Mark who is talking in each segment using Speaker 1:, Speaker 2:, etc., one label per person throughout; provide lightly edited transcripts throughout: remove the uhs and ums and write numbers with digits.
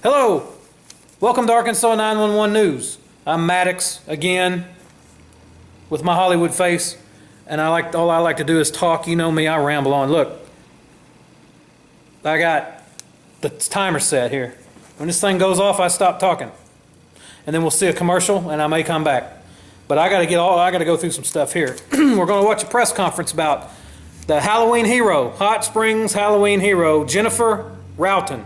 Speaker 1: Hello, welcome to Arkansas 911 News. I'm Maddox again with my Hollywood face, and all I like to do is talk. You know me, I ramble on. Look, I got the timer set here. When this thing goes off, I stop talking, and then we'll see a commercial, and I may come back. But I got to go through some stuff here. We're going to watch a press conference about the Halloween hero, Hot Springs Halloween hero, Jennifer Rowton.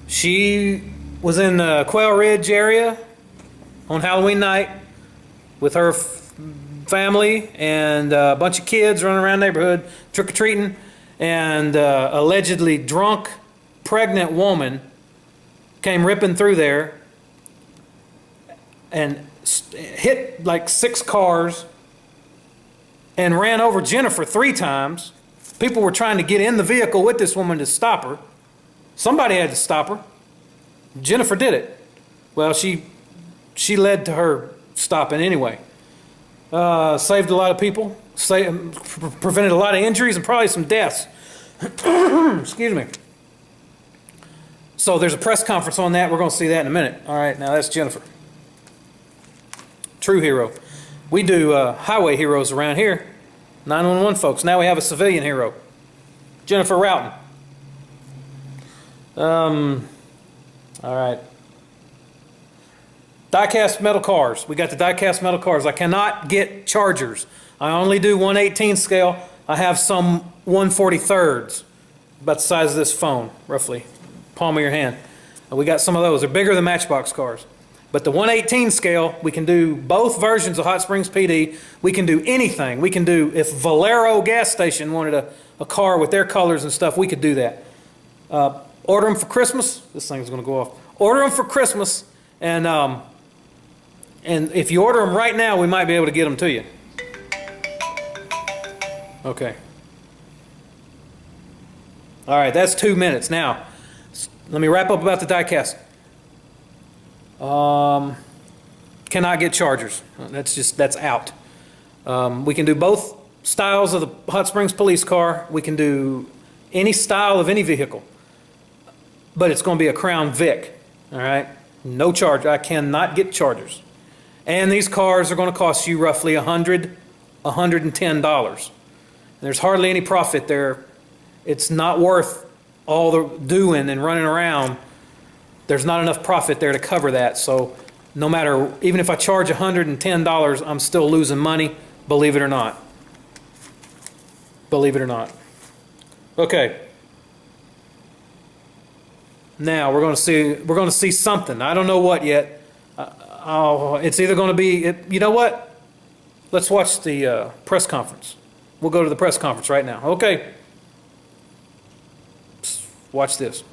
Speaker 1: She was in the Quail Ridge area on Halloween night with her family and a bunch of kids running around the neighborhood trick-or-treating, and allegedly drunk, pregnant woman came ripping through there and hit like 6 cars and ran over Jennifer 3 times. People were trying to get in the vehicle with this woman to stop her. Somebody had to stop her. Jennifer did it. Well, she led to her stopping anyway. Saved a lot of people, prevented a lot of injuries and probably some deaths. Excuse me. So there's a press conference on that. We're going to see that in a minute. All right, now that's Jennifer. True hero. We do highway heroes around here. 911 folks. Now we have a civilian hero. Jennifer Rowton. All right. Die-cast metal cars. We got the die-cast metal cars. I cannot get chargers. I only do 1/18 scale. I have some 1/43, about the size of this phone, roughly. Palm of your hand. We got some of those. They're bigger than Matchbox cars. But the 1/18 scale, we can do both versions of Hot Springs PD. We can do anything. We can do, if Valero gas station wanted a car with their colors and stuff, we could do that. Order them for Christmas. This thing's going to go off. Order them for Christmas, and if you order them right now, we might be able to get them to you. Okay. All right, that's 2 minutes. Now, let me wrap up about the die-cast. Cannot get chargers. That's out. We can do both styles of the Hot Springs police car. We can do any style of any vehicle. But it's going to be a Crown Vic. All right? No charge. I cannot get chargers. And these cars are going to cost you roughly $100, $110. There's hardly any profit there. It's not worth all the doing and running around. There's not enough profit there to cover that. So no matter, even if I charge $110, I'm still losing money, believe it or not. Believe it or not. Okay. Now we're going to see something. I don't know what yet. It's either going to be, you know what? Let's watch the press conference. We'll go to the press conference right now. Okay. Watch this.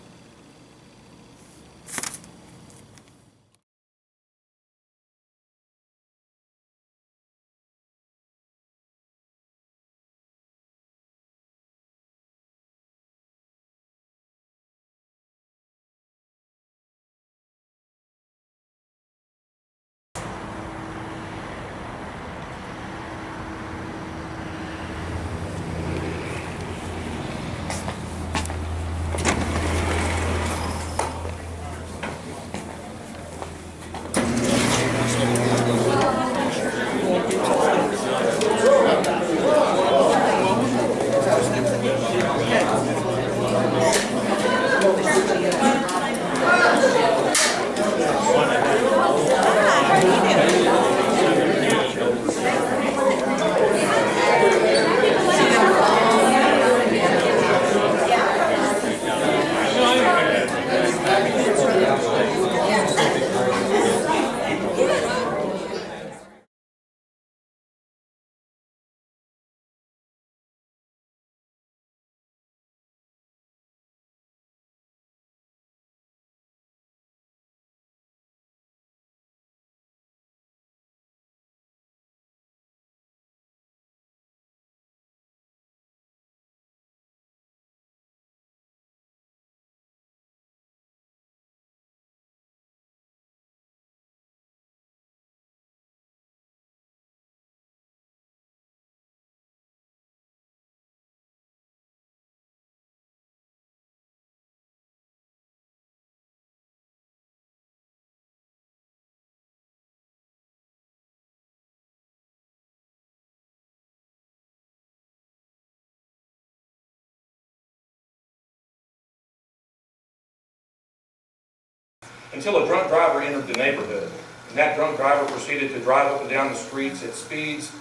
Speaker 2: until a drunk driver entered the neighborhood. And that drunk driver proceeded to drive up and down the streets at speeds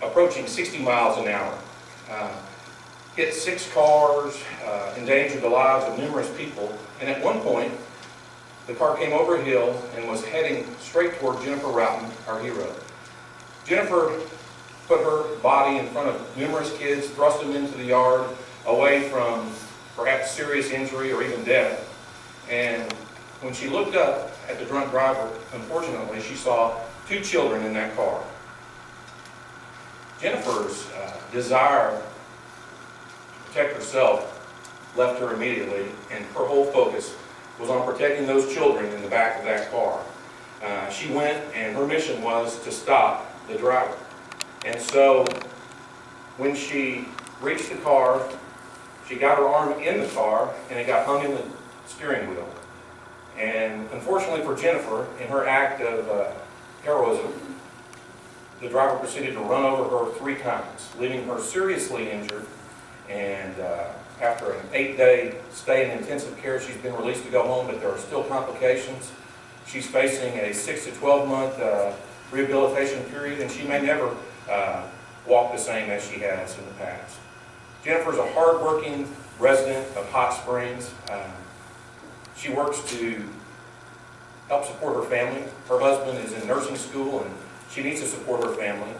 Speaker 2: approaching 60 miles an hour. Hit 6 cars, endangered the lives of numerous people, and at one point, the car came over a hill and was heading straight toward Jennifer Rowton, our hero. Jennifer put her body in front of numerous kids, thrust them into the yard, away from perhaps serious injury or even death. And when she looked up at the drunk driver, unfortunately, she saw 2 children in that car. Jennifer's desire to protect herself left her immediately, and her whole focus was on protecting those children in the back of that car. She went, and her mission was to stop the driver. And so when she reached the car, she got her arm in the car, and it got hung in the steering wheel. And unfortunately for Jennifer, in her act of heroism, the driver proceeded to run over her 3 times, leaving her seriously injured. And after an 8-day stay in intensive care, she's been released to go home, but there are still complications. She's facing a 6 to 12-month rehabilitation period, and she may never walk the same as she has in the past. Jennifer's a hard-working resident of Hot Springs. She works to help support her family. Her husband is in nursing school, and she needs to support her family.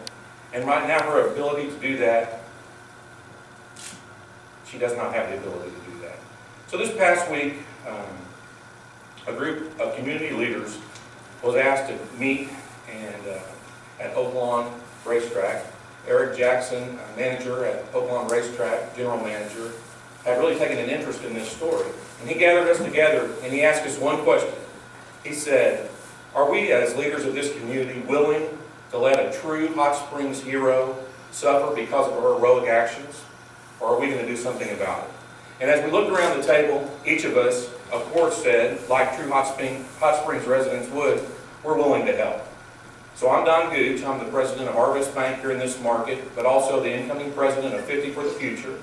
Speaker 2: And right now, her ability to do that, she does not have the ability to do that. So this past week, a group of community leaders was asked to meet at Oak Lawn Racetrack. Eric Jackson, manager at Oak Lawn Racetrack, general manager, had really taken an interest in this story. And he gathered us together and he asked us one question. He said, are we as leaders of this community willing to let a true Hot Springs hero suffer because of her heroic actions? Or are we going to do something about it? And as we looked around the table, each of us, of course, said, like true Hot Springs residents would, we're willing to help. So I'm Don Gooch. I'm the president of Harvest Bank here in this market, but also the incoming president of 50 for the Future.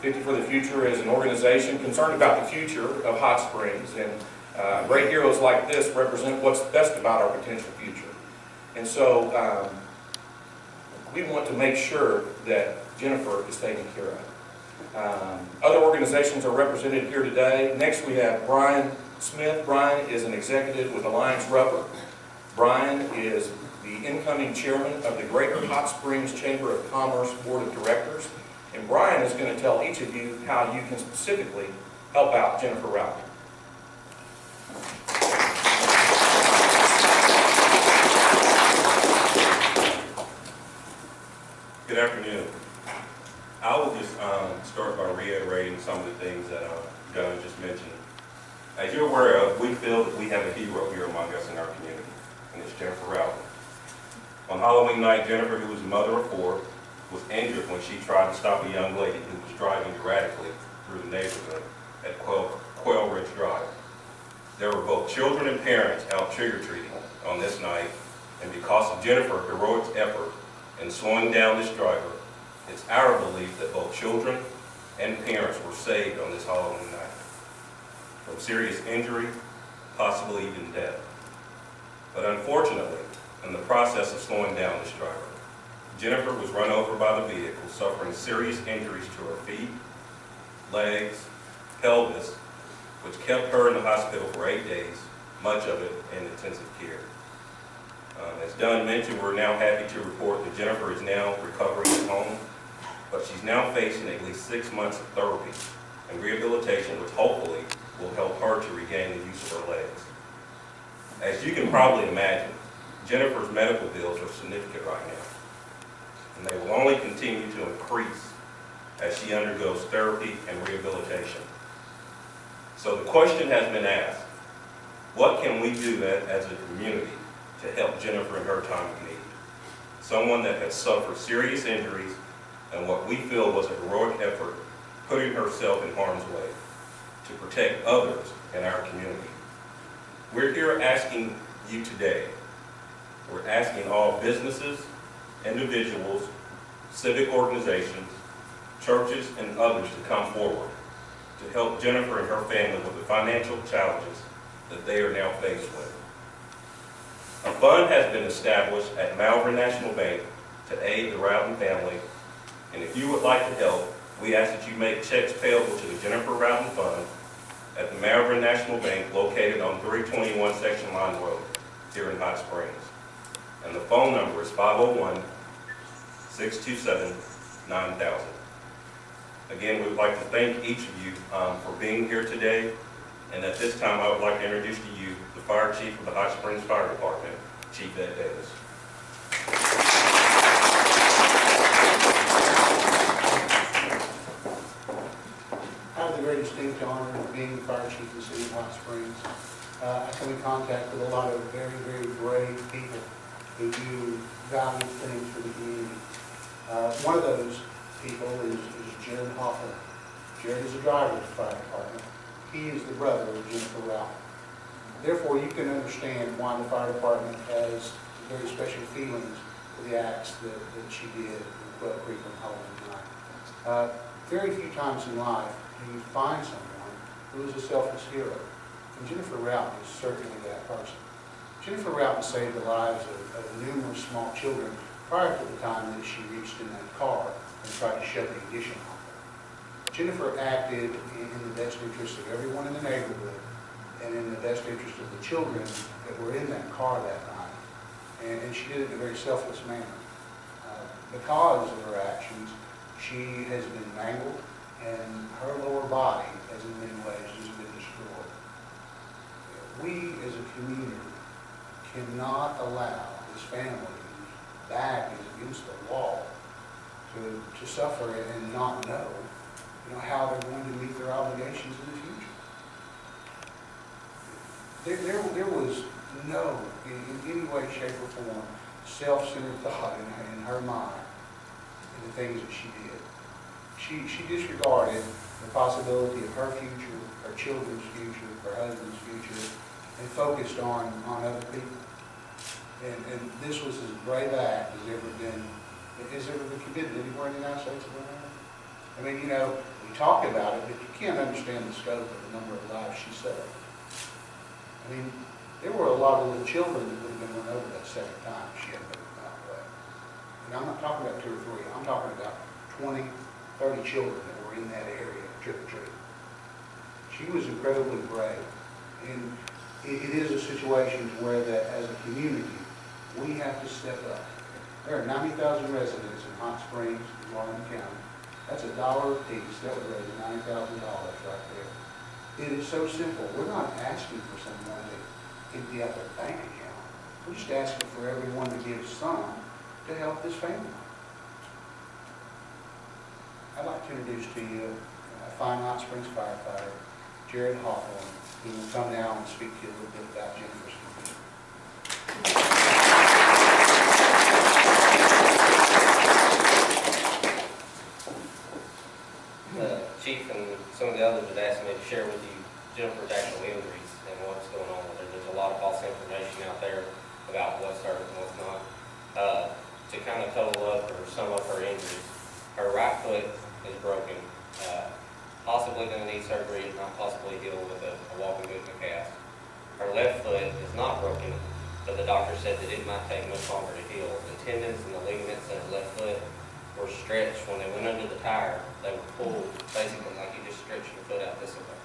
Speaker 2: 50 for the Future is an organization concerned about the future of Hot Springs, and great heroes like this represent what's best about our potential future. And so we want to make sure that Jennifer is taken care of. Other organizations are represented here today. Next we have Brian Smith. Brian is an executive with Alliance Rubber. Brian is the incoming chairman of the Greater Hot Springs Chamber of Commerce Board of Directors. And Brian is going to tell each of you how you can specifically help out Jennifer Rowton.
Speaker 3: Good afternoon. I will just start by reiterating some of the things that Don just mentioned. As you're aware of, we feel that we have a hero here among us in our community, and it's Jennifer Rowton. On Halloween night, Jennifer, who was a mother of 4, was injured when she tried to stop a young lady who was driving erratically through the neighborhood at Quail Ridge Drive. There were both children and parents out trick-or-treating on this night, and because of Jennifer's heroic effort in slowing down this driver, it's our belief that both children and parents were saved on this Halloween night from serious injury, possibly even death. But unfortunately, in the process of slowing down this driver, Jennifer was run over by the vehicle, suffering serious injuries to her feet, legs, pelvis, which kept her in the hospital for 8 days, much of it in intensive care. As Don mentioned, we're now happy to report that Jennifer is now recovering at home, but she's now facing at least 6 months of therapy and rehabilitation, which hopefully will help her to regain the use of her legs. As you can probably imagine, Jennifer's medical bills are significant right now, and they will only continue to increase as she undergoes therapy and rehabilitation. So the question has been asked, what can we do as a community to help Jennifer in her time of need? Someone that has suffered serious injuries and what we feel was a heroic effort, putting herself in harm's way to protect others in our community. We're here asking you today, we're asking all businesses, individuals, civic organizations, churches, and others to come forward to help Jennifer and her family with the financial challenges that they are now faced with. A fund has been established at Malvern National Bank to aid the Rowton family, and if you would like to help, we ask that you make checks payable to the Jennifer Rowton Fund at the Malvern National Bank located on 321 Section Line Road here in Hot Springs. And the phone number is 501-627-9000. Again, we would like to thank each of you for being here today. And at this time, I would like to introduce to you the Fire Chief of the Hot Springs Fire Department, Chief Ed Davis.
Speaker 4: I have the great distinct honor of being the fire chief of the city of Hot Springs. I come in contact with a lot of very, very brave people who do valuable things for the community. One of those people is Jared Hoffman. Jared is a driver of the fire department. He is the brother of Jennifer Rowton. Therefore, you can understand why the fire department has very special feelings for the acts that she did in Quail Creek on Halloween night. Very few times in life do you find someone who is a selfless hero. And Jennifer Rowton is certainly that person. Jennifer Rowton saved the lives of numerous small children prior to the time that she reached in that car and tried to shove the ignition on them. Jennifer acted in the best interest of everyone in the neighborhood and in the best interest of the children that were in that car that night. And she did it in a very selfless manner. Because of her actions, she has been mangled and her lower body has in many ways just been destroyed. We as a community cannot allow this family whose back is against the wall to suffer and not know, how they're going to meet their obligations in the future. There was no, in any way, shape, or form, self-centered thought in her mind in the things that she did. She disregarded the possibility of her future, her children's future, her husband's future, and focused on other people. And this was as brave act as ever been committed anywhere in the United States of America. I mean, we talk about it, but you can't understand the scope of the number of lives she saved. I mean, there were a lot of little children that would have been run over that second time if she hadn't moved them out of the way. And I'm not talking about 2 or 3. I'm talking about 20, 30 children that were in that area trick-or-treating. She was incredibly brave. And it is a situation where that as a community, we have to step up. There are 90,000 residents in Hot Springs, Warren County. That's $1 a piece. That would raise $90,000 right there. It is so simple. We're not asking for someone to empty out their bank account. We're just asking for everyone to give some to help this family. I'd like to introduce to you a fine Hot Springs firefighter, Jared Hawthorne, who will come now and speak to you a little bit about Jennifer's community.
Speaker 5: Chief and some of the others had asked me to share with you Jennifer's actual injuries and what's going on with her. There's a lot of false information out there about what's hurt and what's not. To kind of total up or sum up her injuries, her right foot is broken, possibly going to need surgery, not possibly heal with a walking boot and a cast. Her left foot is not broken, but the doctor said that it might take much longer to heal. The tendons and the ligaments in her left foot were stretched when they went under the tire. They were pulled, basically like you just stretch your foot out this way.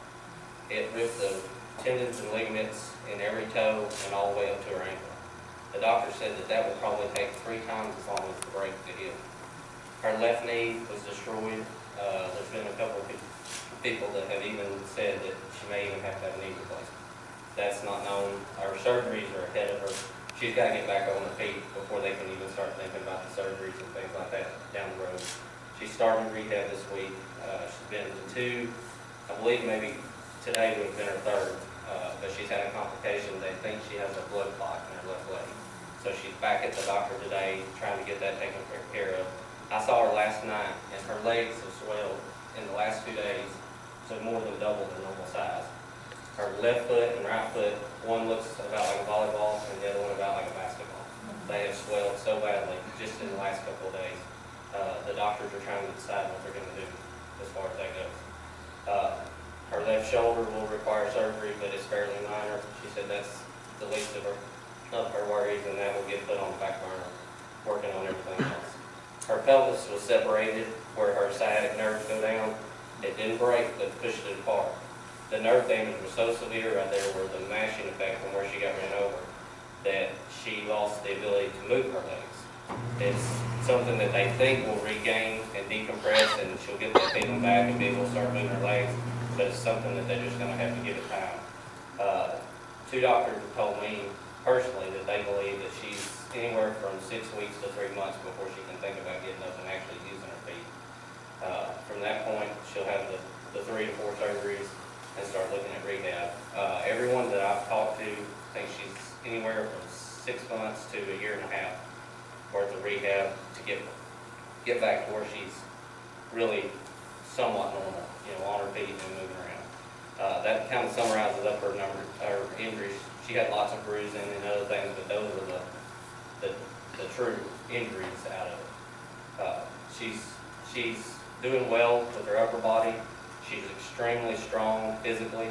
Speaker 5: It ripped the tendons and ligaments in every toe and all the way up to her ankle. The doctor said that that would probably take 3 times as long as the break to heal. Her left knee was destroyed. There's been a couple of people that have even said that she may even have to have a knee replacement. That's not known. Her surgeries are ahead of her. She's got to get back on her feet before they can even start thinking about the surgeries and things like that down the road. She's starting rehab this week. She's been to 2, I believe maybe today would have been her 3rd, but she's had a complication. They think she has a blood clot in her left leg. So she's back at the doctor today trying to get that taken care of. I saw her last night and her legs have swelled in the last 2 days to more than double their normal size. Her left foot and right foot, one looks about like a volleyball and the other one about like a basketball. They have swelled so badly just in the last couple of days. The doctors are trying to decide what they're going to do as far as that goes. Her left shoulder will require surgery, but it's fairly minor. She said that's the least of her worries, and that will get put on the back burner, working on everything else. Her pelvis was separated where her sciatic nerves go down. It didn't break, but pushed it apart. The nerve damage was so severe right there where the mashing effect from where she got ran over, that she lost the ability to move her legs. It's something that they think will regain and decompress, and she'll get that feeling back and be able to start moving her legs, but it's something that they're just gonna have to give it time. Two doctors have told me personally that they believe that she's anywhere from 6 weeks to 3 months before she can think about getting up and actually using her feet. From that point, she'll have the 3 to 4 surgeries and start looking at rehab. Everyone that I've talked to thinks she's anywhere from 6 months to a year and a half worth of rehab to get back to where she's really somewhat normal, on her feet and moving around. That kind of summarizes up her injuries. She had lots of bruising and other things, but those were the true injuries out of it. She's doing well with her upper body. She's extremely strong physically.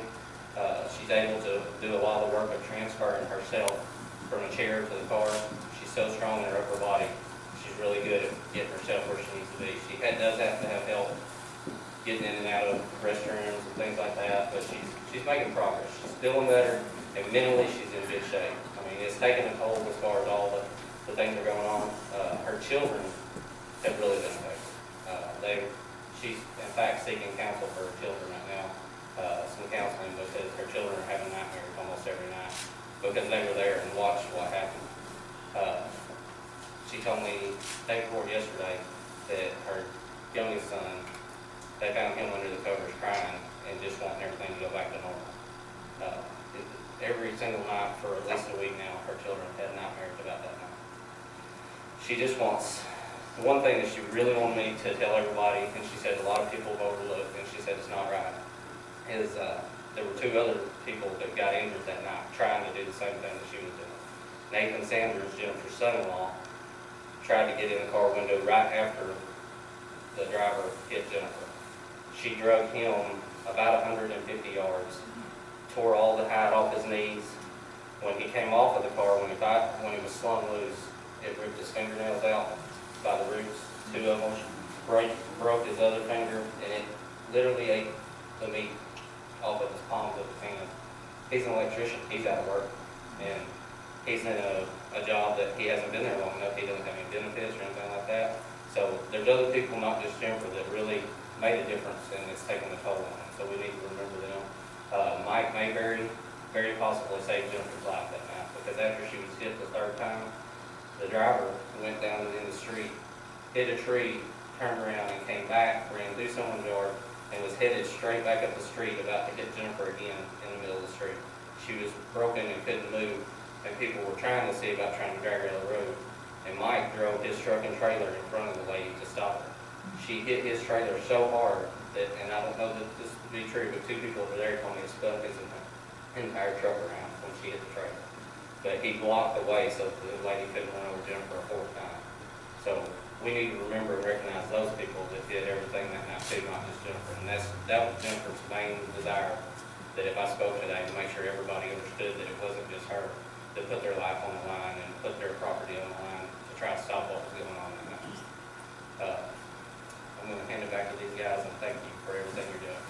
Speaker 5: She's able to do a lot of the work of transferring herself from a chair to the car. She's so strong in her upper body. She's really good at getting herself where she needs to be. She does have to have help getting in and out of restrooms and things like that, but she's making progress. She's feeling better, and mentally she's in good shape. I mean, it's taken a toll as far as all the things that are going on. Her children have really been affected. She's in fact seeking counsel for her children right now, some counseling, because her children are having nightmares almost every night because they were there and watched what happened. She told me day before yesterday that her youngest son, they found him under the covers crying and just wanting everything to go back to normal. Every single night for at least a week now, her children had nightmares about that night. She just wants, the one thing that she really wanted me to tell everybody, and she said a lot of people have overlooked, and she said it's not right, is there were 2 other people that got injured that night trying to do the same thing that she was doing. Nathan Sanders, Jennifer's son-in-law, tried to get in the car window right after the driver hit Jennifer. She drug him about 150 yards, tore all the hide off his knees. When he came off of the car, when he was slung loose, it ripped his fingernails out by the roots, 2 of them, broke his other finger, and it literally ate the meat off of his palms of his hand. He's an electrician, he's out of work, and he's in a job that he hasn't been there long enough, he doesn't have any benefits or anything like that. So there's other people, not just Jennifer, that really made a difference, and it's taken a toll on them, so we need to remember them. Mike Mayberry very possibly saved Jennifer's life that night, because after she was hit the 3rd time, the driver went down in the street, hit a tree, turned around and came back, ran through someone's yard, and was headed straight back up the street about to hit Jennifer again in the middle of the street. She was broken and couldn't move, and people were trying to see about trying to drag her down the road. And Mike drove his truck and trailer in front of the lady to stop her. She hit his trailer so hard that, and I don't know that this to be true, but 2 people over there told me it spun his entire truck around when she hit the trailer. But he blocked the way so the lady couldn't run over Jennifer a 4th time. So we need to remember and recognize those people that did everything that night too, not just Jennifer. And that was Jennifer's main desire, that if I spoke today, to make sure everybody understood that it wasn't just her, that put their life on the line and put their property on the line to try to stop what was going on that night. I'm going to hand it back to these guys, and thank you for everything you're doing.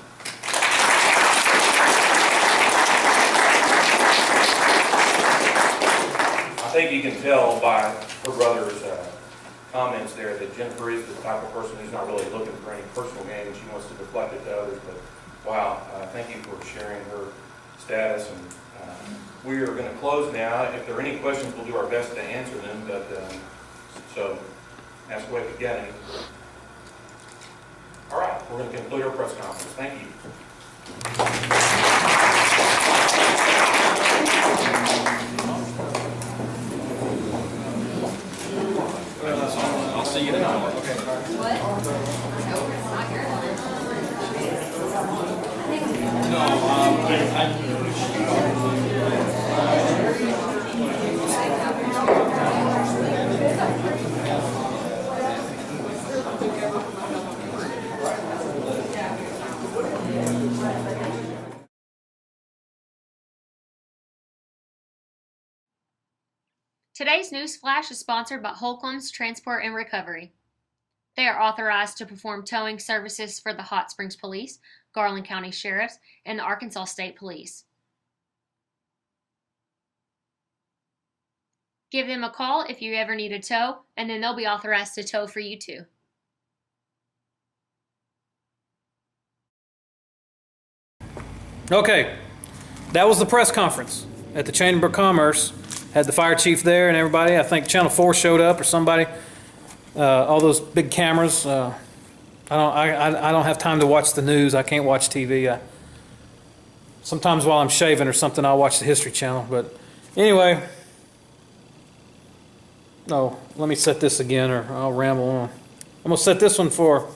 Speaker 2: I think you can tell by her brother's comments there that Jennifer is the type of person who's not really looking for any personal gain. She wants to deflect it to others. But wow, thank you for sharing her status. And we are going to close now. If there are any questions, we'll do our best to answer them. But so ask away if you got any. All right, we're going to conclude our press conference. Thank you.
Speaker 1: I'll see you tomorrow.
Speaker 6: Today's news flash is sponsored by Holcomb's Transport and Recovery. They are authorized to perform towing services for the Hot Springs Police, Garland County Sheriffs, and the Arkansas State Police. Give them a call if you ever need a tow, and then they'll be authorized to tow for you too.
Speaker 1: Okay, that was the press conference at the Chamber of Commerce. Had the fire chief there and everybody. I think Channel 4 showed up or somebody. All those big cameras. I don't have time to watch the news. I can't watch TV. Sometimes while I'm shaving or something, I'll watch the History Channel. But anyway, let me set this again or I'll ramble on. I'm going to set this one for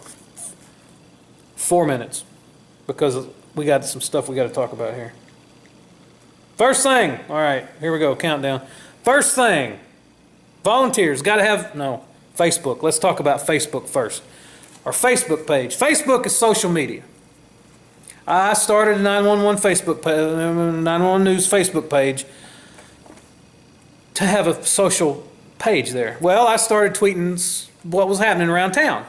Speaker 1: 4 minutes because we got some stuff we got to talk about here. First thing, all right, here we go, countdown. First thing, volunteers, got to have, Facebook. Let's talk about Facebook first. Our Facebook page. Facebook is social media. I started a 911 Facebook page, 911 News Facebook page to have a social page there. Well, I started tweeting what was happening around town.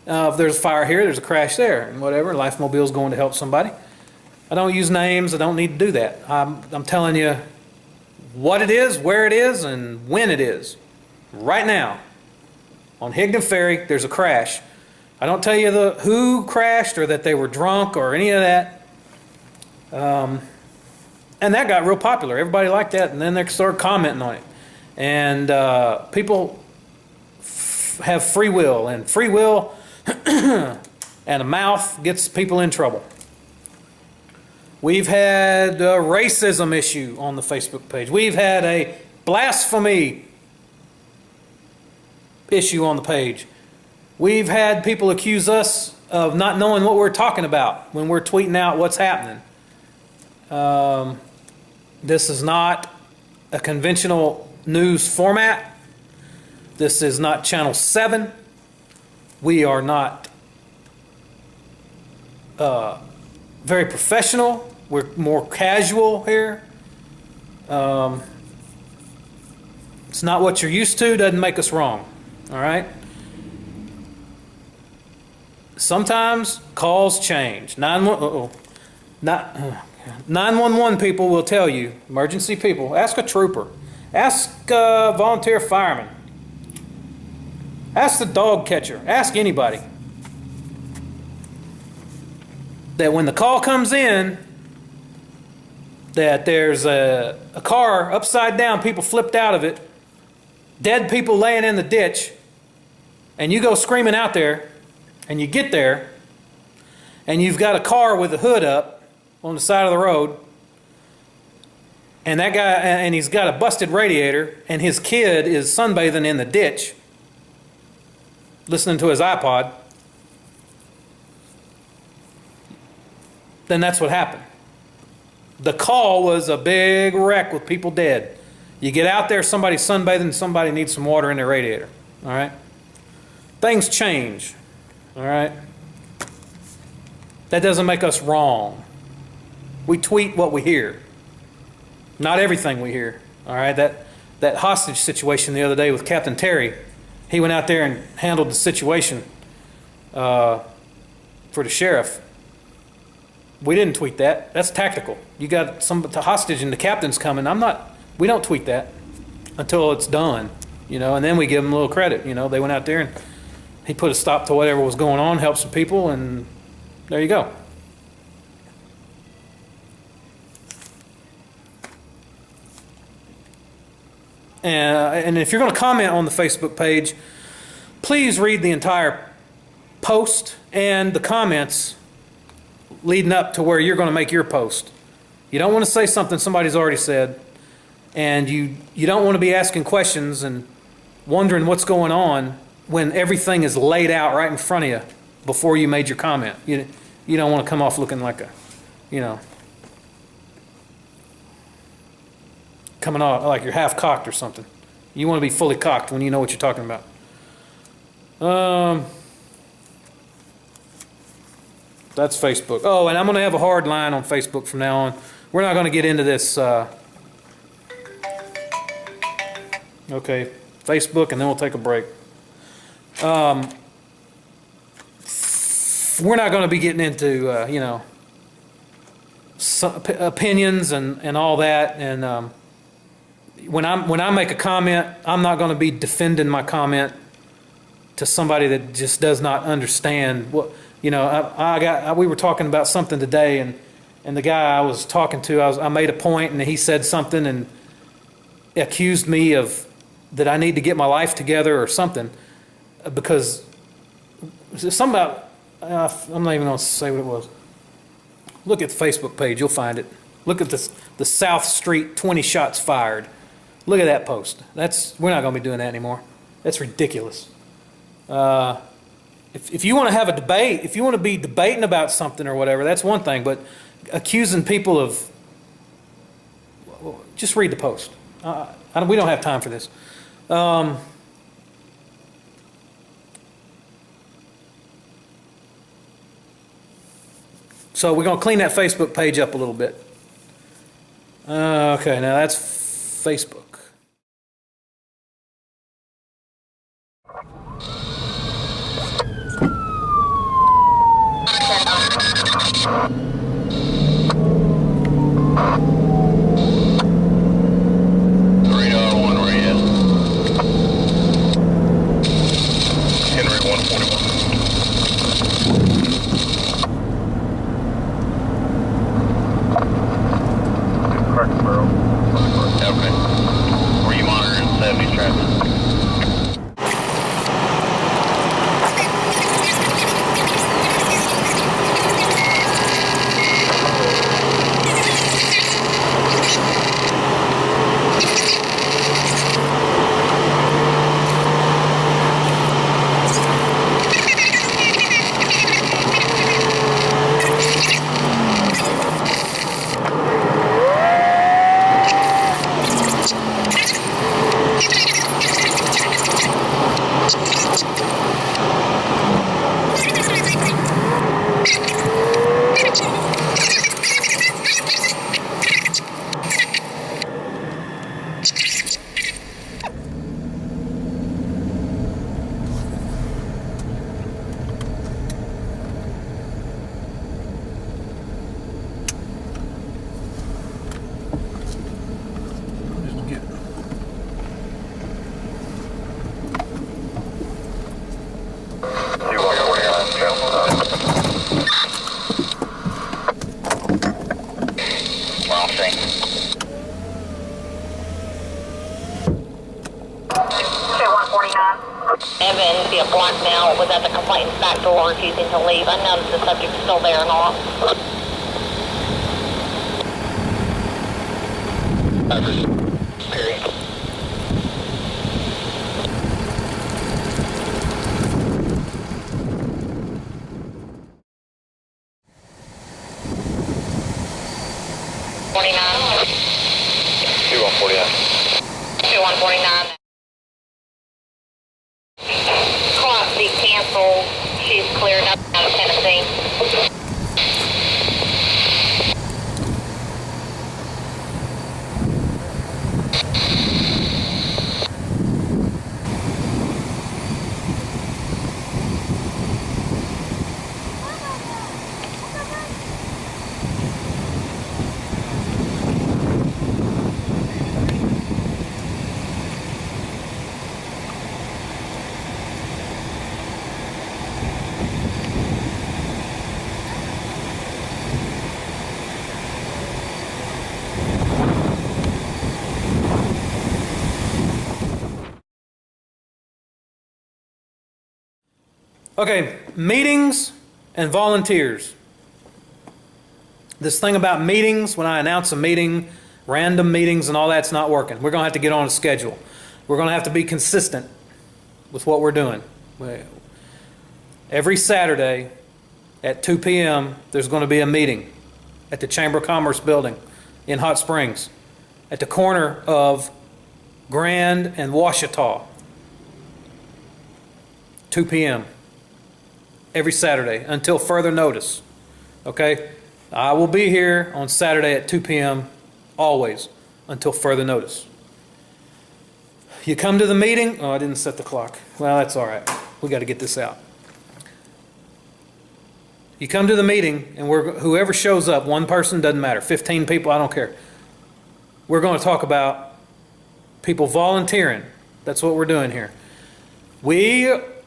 Speaker 1: If there's a fire here, there's a crash there, and whatever. Life Mobile's going to help somebody. I don't use names. I don't need to do that. I'm telling you what it is, where it is, and when it is. Right now, on Higdon Ferry, there's a crash. I don't tell you who crashed or that they were drunk or any of that. And that got real popular. Everybody liked that, and then they started commenting on it. And people have free will, and free will and a mouth gets people in trouble. We've had a racism issue on the Facebook page. We've had a blasphemy issue on the page. We've had people accuse us of not knowing what we're talking about when we're tweeting out what's happening. This is not a conventional news format. This is not Channel 7. We are not very professional. We're more casual here. It's not what you're used to. Doesn't make us wrong. All right? Sometimes calls change. 911 people will tell you, emergency people, ask a trooper, ask a volunteer fireman, ask the dog catcher, ask anybody, that when the call comes in, that there's a car upside down, people flipped out of it, dead people laying in the ditch, and you go screaming out there, and you get there, and you've got a car with the hood up on the side of the road, and that guy, and he's got a busted radiator, and his kid is sunbathing in the ditch, listening to his iPod, then that's what happened. The call was a big wreck with people dead. You get out there, somebody's sunbathing, somebody needs some water in their radiator. All right? Things change. All right? That doesn't make us wrong. We tweet what we hear. Not everything we hear. All right? That hostage situation the other day with Captain Terry, he went out there and handled the situation for the sheriff. We didn't tweet that. That's tactical. You got the hostage and the captain's coming. We don't tweet that until it's done, and then we give them a little credit. They went out there and he put a stop to whatever was going on, helped some people, and there you go. And if you're going to comment on the Facebook page, please read the entire post and the comments leading up to where you're going to make your post. You don't want to say something somebody's already said, and you don't want to be asking questions and wondering what's going on when everything is laid out right in front of you before you made your comment. You don't want to come off looking like coming off like you're half cocked or something. You want to be fully cocked when you know what you're talking about. That's Facebook. Oh, and I'm going to have a hard line on Facebook from now on. We're not going to get into this Okay, Facebook, and then we'll take a break. We're not going to be getting into, opinions and all that. And when I make a comment, I'm not going to be defending my comment to somebody that just does not understand what, we were talking about something today, and the guy I was talking to, I made a point, and he said something and accused me of that I need to get my life together or something, because something about, I'm not even going to say what it was. Look at the Facebook page, you'll find it. Look at the South Street 20 shots fired. Look at that post. We're not going to be doing that anymore. That's ridiculous. If you want to have a debate, if you want to be debating about something or whatever, that's one thing. But accusing people of, just read the post. We don't have time for this. So we're going to clean that Facebook page up a little bit. Okay, now that's Facebook.
Speaker 7: Evan, via blackmail, was at the complainant's back door refusing to leave. Unknown if the subject is still there or not. Period. Two 149. Clock seat canceled. She's cleared up out of Tennessee.
Speaker 1: Okay, meetings and volunteers. This thing about meetings, when I announce a meeting, random meetings and all that's not working. We're going to have to get on a schedule. We're going to have to be consistent with what we're doing. Every Saturday at 2 p.m., there's going to be a meeting at the Chamber of Commerce building in Hot Springs at the corner of Grand and Ouachita. 2 p.m. every Saturday until further notice. Okay? I will be here on Saturday at 2 p.m. always until further notice. You come to the meeting, oh, I didn't set the clock. Well, that's all right. We got to get this out. You come to the meeting, and whoever shows up, one person, doesn't matter, 15 people, I don't care. We're going to talk about people volunteering. That's what we're doing here.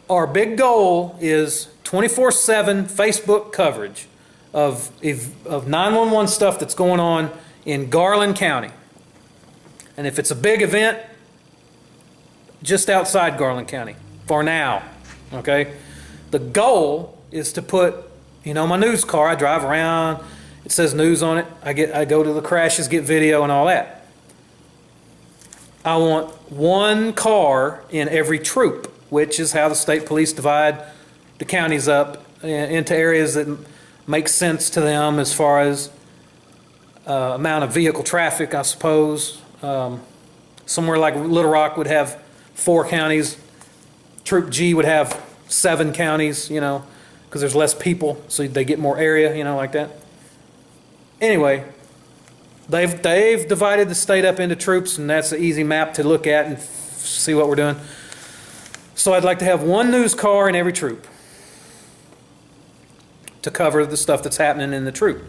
Speaker 1: Our big goal is 24/7 Facebook coverage of 911 stuff that's going on in Garland County. And if it's a big event, just outside Garland County, for now, okay? The goal is to put, my news car, I drive around, it says news on it, I go to the crashes, get video and all that. I want one car in every troop, which is how the state police divide the counties up into areas that make sense to them as far as amount of vehicle traffic, I suppose. Somewhere like Little Rock would have 4 counties. Troop G would have 7 counties, because there's less people, so they get more area, like that. Anyway, they've divided the state up into troops, and that's an easy map to look at and see what we're doing. So I'd like to have one news car in every troop to cover the stuff that's happening in the troop.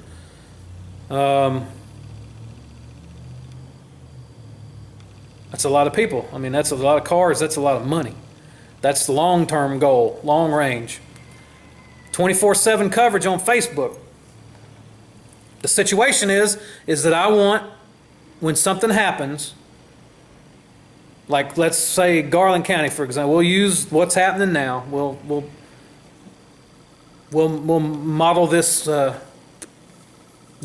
Speaker 1: That's a lot of people. I mean, that's a lot of cars. That's a lot of money. That's the long-term goal, long range. 24/7 coverage on Facebook. The situation is that I want, when something happens, like let's say Garland County, for example, we'll use what's happening now. We'll model this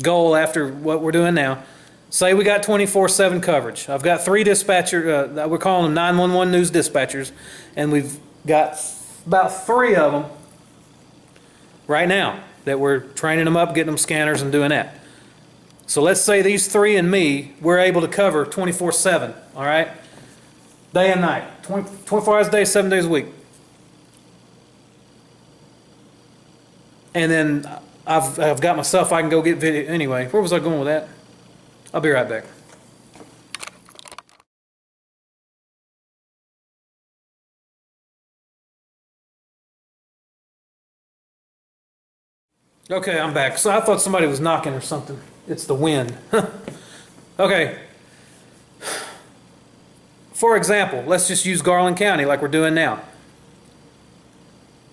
Speaker 1: goal after what we're doing now. Say we got 24/7 coverage. I've got 3 dispatcher, we're calling them 911 news dispatchers, and we've got about 3 of them right now that we're training them up, getting them scanners and doing that. So let's say these 3 and me, we're able to cover 24/7, all right? Day and night, 24 hours a day, 7 days a week. And then I've got myself, I can go get video. Anyway, where was I going with that? I'll be right back. Okay, I'm back. So I thought somebody was knocking or something. It's the wind. Okay. For example, let's just use Garland County like we're doing now.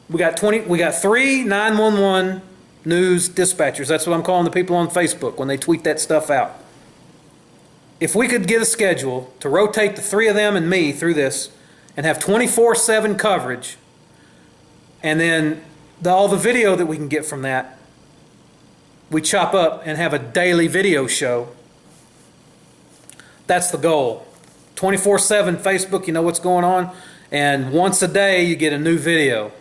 Speaker 1: We got 3 911 news dispatchers. That's what I'm calling the people on Facebook when they tweet that stuff out. If we could get a schedule to rotate the 3 of them and me through this and have 24/7 coverage, and then all the video that we can get from that, we chop up and have a daily video show. That's the goal. 24/7 Facebook, you know what's going on, and once a day you get a new video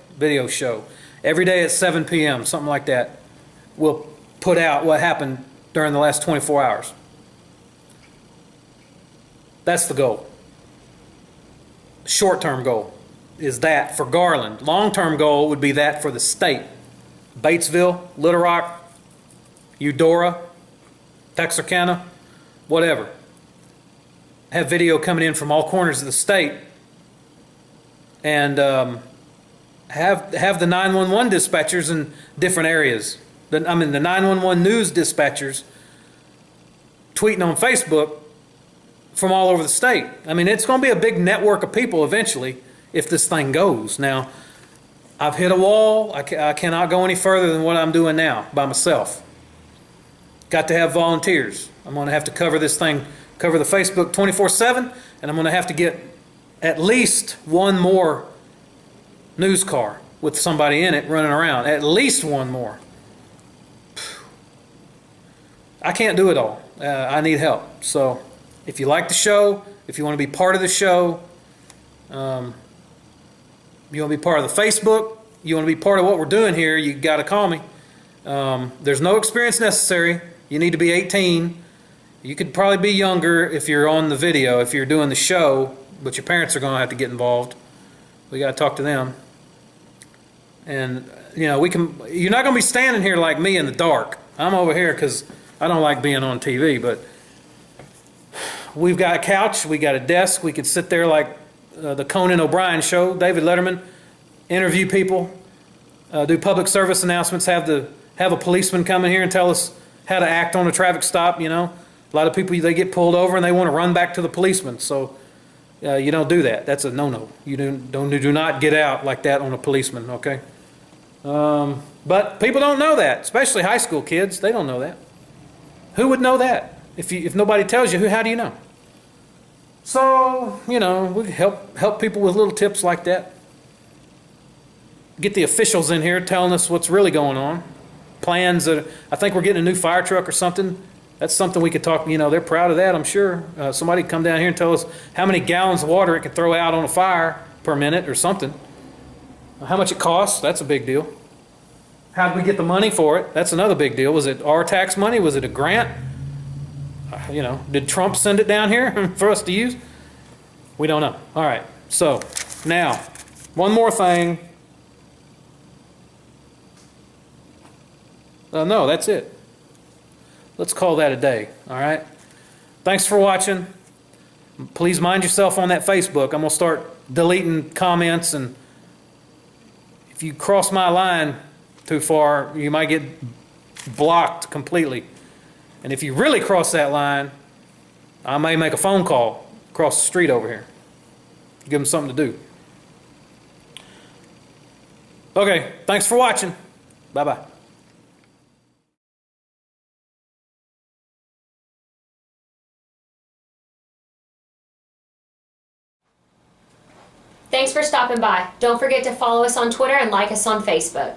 Speaker 1: show. Every day at 7 p.m., something like that. We'll put out what happened during the last 24 hours. That's the goal. Short-term goal is that for Garland. Long-term goal would be that for the state. Batesville, Little Rock, Eudora, Texarkana, whatever. Have video coming in from all corners of the state, and have the 911 dispatchers in different areas. The 911 news dispatchers tweeting on Facebook from all over the state. I mean, it's going to be a big network of people eventually if this thing goes. Now, I've hit a wall. I cannot go any further than what I'm doing now by myself. Got to have volunteers. I'm going to have to cover this thing, cover the Facebook 24/7, and I'm going to have to get at least one more news car with somebody in it running around. At least one more. I can't do it all. I need help. So if you like the show, if you want to be part of the show, you want to be part of the Facebook, you want to be part of what we're doing here, you got to call me. There's no experience necessary. You need to be 18. You could probably be younger if you're on the video, if you're doing the show, but your parents are going to have to get involved. We got to talk to them. And, you're not going to be standing here like me in the dark. I'm over here because I don't like being on TV, but we've got a couch, we got a desk, we could sit there like the Conan O'Brien show, David Letterman, interview people, do public service announcements, have a policeman come in here and tell us how to act on a traffic stop, you know. A lot of people, they get pulled over and they want to run back to the policeman, so you don't do that. That's a no-no. You do not get out like that on a policeman, okay? But people don't know that, especially high school kids. They don't know that. Who would know that? If nobody tells you, how do you know? So, you know, we help people with little tips like that. Get the officials in here telling us what's really going on. Plans that, I think we're getting a new fire truck or something. That's something we could talk, you know, they're proud of that, I'm sure. Somebody come down here and tell us how many gallons of water it can throw out on a fire per minute or something. How much it costs, that's a big deal. How did we get the money for it? That's another big deal. Was it our tax money? Was it a grant? You know, did Trump send it down here for us to use? We don't know. All right, so now, one more thing. No, that's it. Let's call that a day, all right? Thanks for watching. Please mind yourself on that Facebook. I'm going to start deleting comments, and if you cross my line too far, you might get blocked completely. And if you really cross that line, I may make a phone call across the street over here. Give them something to do. Okay, thanks for watching. Bye-bye.
Speaker 6: Thanks for stopping by. Don't forget to follow us on Twitter and like us on Facebook.